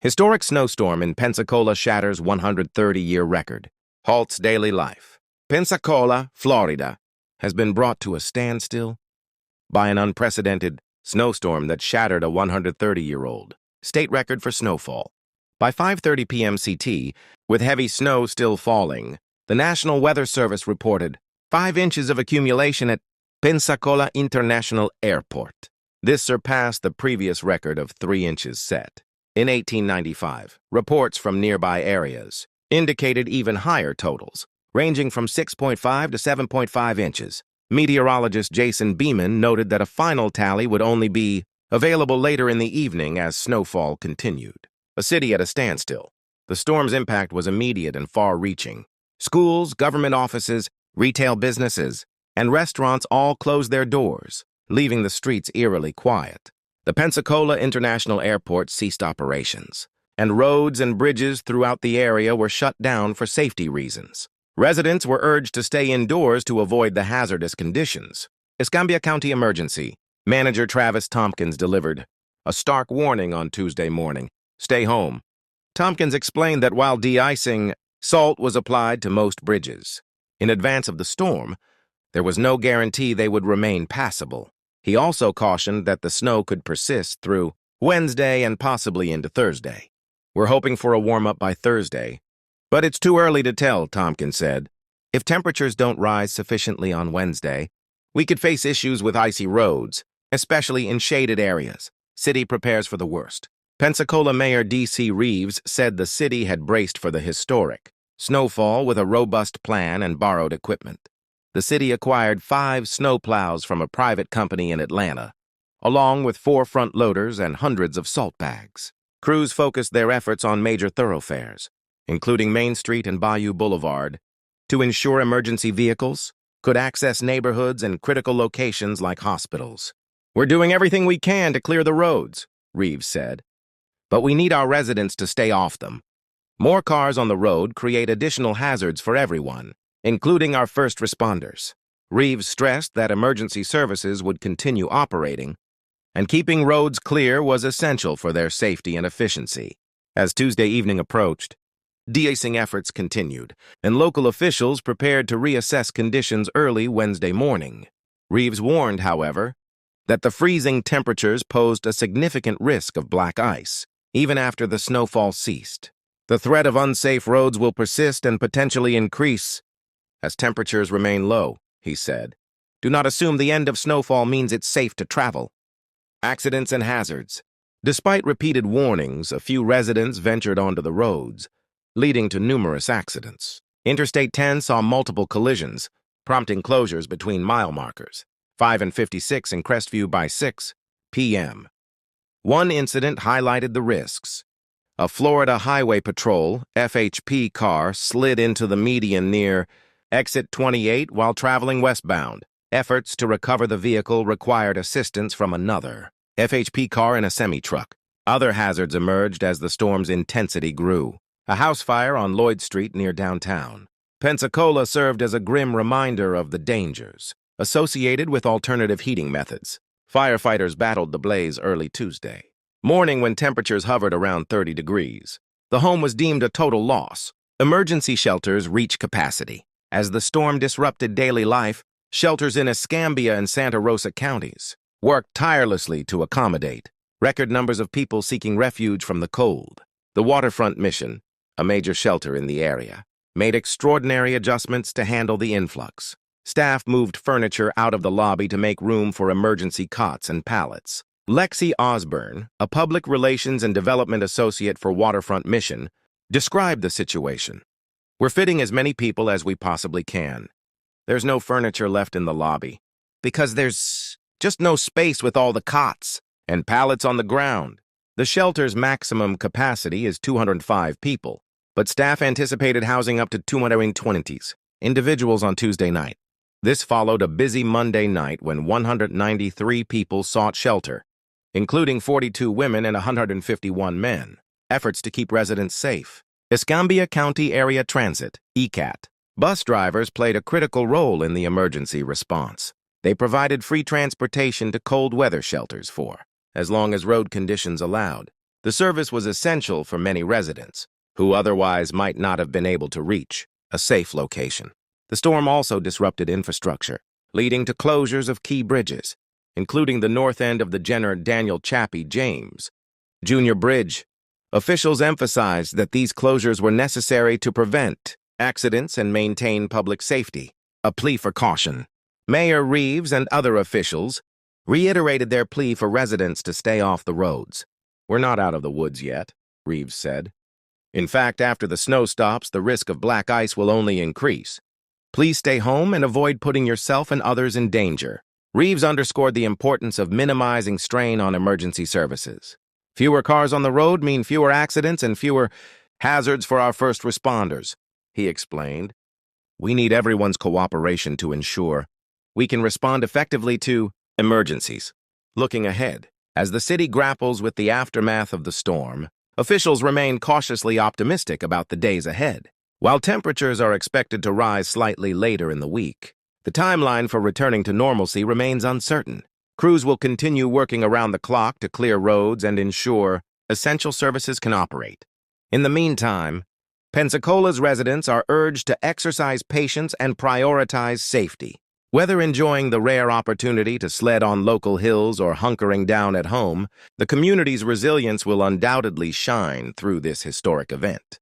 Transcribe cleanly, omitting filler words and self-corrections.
Historic snowstorm in Pensacola shatters 130-year record. Halts daily life. Pensacola, Florida, has been brought to a standstill by an unprecedented snowstorm that shattered a 130-year-old state record for snowfall. By 5:30 p.m. CT, with heavy snow still falling, the National Weather Service reported 5 inches of accumulation at Pensacola International Airport. This surpassed the previous record of 3 inches set in 1895. Reports from nearby areas indicated even higher totals, ranging from 6.5 to 7.5 inches. Meteorologist Jason Beeman noted that a final tally would only be available later in the evening as snowfall continued. A city at a standstill. The storm's impact was immediate and far-reaching. Schools, government offices, retail businesses, and restaurants all closed their doors, leaving the streets eerily quiet. The Pensacola International Airport ceased operations, and roads and bridges throughout the area were shut down for safety reasons. Residents were urged to stay indoors to avoid the hazardous conditions. Escambia County Emergency Manager Travis Tompkins delivered a stark warning on Tuesday morning. Stay home. Tompkins explained that while de-icing, salt was applied to most bridges. In advance of the storm, there was no guarantee they would remain passable. He also cautioned that the snow could persist through Wednesday and possibly into Thursday. We're hoping for a warm-up by Thursday, but it's too early to tell, Tompkins said. If temperatures don't rise sufficiently on Wednesday, we could face issues with icy roads, especially in shaded areas. City prepares for the worst. Pensacola Mayor D.C. Reeves said the city had braced for the historic snowfall with a robust plan and borrowed equipment. The city acquired 5 snowplows from a private company in Atlanta, along with 4 front loaders and hundreds of salt bags. Crews focused their efforts on major thoroughfares, including Main Street and Bayou Boulevard, to ensure emergency vehicles could access neighborhoods and critical locations like hospitals. We're doing everything we can to clear the roads, Reeves said, but we need our residents to stay off them. More cars on the road create additional hazards for everyone, including our first responders. Reeves stressed that emergency services would continue operating, and keeping roads clear was essential for their safety and efficiency. As Tuesday evening approached, de-icing efforts continued, and local officials prepared to reassess conditions early Wednesday morning. Reeves warned, however, that the freezing temperatures posed a significant risk of black ice, even after the snowfall ceased. The threat of unsafe roads will persist and potentially increase as temperatures remain low, he said. Do not assume the end of snowfall means it's safe to travel. Accidents and hazards. Despite repeated warnings, a few residents ventured onto the roads, leading to numerous accidents. Interstate 10 saw multiple collisions, prompting closures between mile markers, 5 and 56 in Crestview by 6 p.m. One incident highlighted the risks. A Florida Highway Patrol FHP car slid into the median near Exit 28 while traveling westbound. Efforts to recover the vehicle required assistance from another FHP car and a semi-truck. Other hazards emerged as the storm's intensity grew. A house fire on Lloyd Street near downtown. Pensacola served as a grim reminder of the dangers associated with alternative heating methods. Firefighters battled the blaze early Tuesday morning when temperatures hovered around 30 degrees. The home was deemed a total loss. Emergency shelters reached capacity. As the storm disrupted daily life, shelters in Escambia and Santa Rosa counties worked tirelessly to accommodate record numbers of people seeking refuge from the cold. The Waterfront Mission, a major shelter in the area, made extraordinary adjustments to handle the influx. Staff moved furniture out of the lobby to make room for emergency cots and pallets. Lexi Osborne, a public relations and development associate for Waterfront Mission, described the situation. We're fitting as many people as we possibly can. There's no furniture left in the lobby because there's just no space with all the cots and pallets on the ground. The shelter's maximum capacity is 205 people, but staff anticipated housing up to 220 individuals on Tuesday night. This followed a busy Monday night when 193 people sought shelter, including 42 women and 151 men. Efforts to keep residents safe. Escambia County Area Transit, ECAT. Bus drivers played a critical role in the emergency response. They provided free transportation to cold weather shelters for as long as road conditions allowed. The service was essential for many residents, who otherwise might not have been able to reach a safe location. The storm also disrupted infrastructure, leading to closures of key bridges, including the north end of the Jenner Daniel Chappie James Jr. Bridge. Officials emphasized that these closures were necessary to prevent accidents and maintain public safety, a plea for caution. Mayor Reeves and other officials reiterated their plea for residents to stay off the roads. "We're not out of the woods yet," Reeves said. "In fact, after the snow stops, the risk of black ice will only increase. Please stay home and avoid putting yourself and others in danger." Reeves underscored the importance of minimizing strain on emergency services. "Fewer cars on the road mean fewer accidents and fewer hazards for our first responders," he explained. "We need everyone's cooperation to ensure we can respond effectively to emergencies." Looking ahead, as the city grapples with the aftermath of the storm, officials remain cautiously optimistic about the days ahead. While temperatures are expected to rise slightly later in the week, the timeline for returning to normalcy remains uncertain. Crews will continue working around the clock to clear roads and ensure essential services can operate. In the meantime, Pensacola's residents are urged to exercise patience and prioritize safety. Whether enjoying the rare opportunity to sled on local hills or hunkering down at home, the community's resilience will undoubtedly shine through this historic event.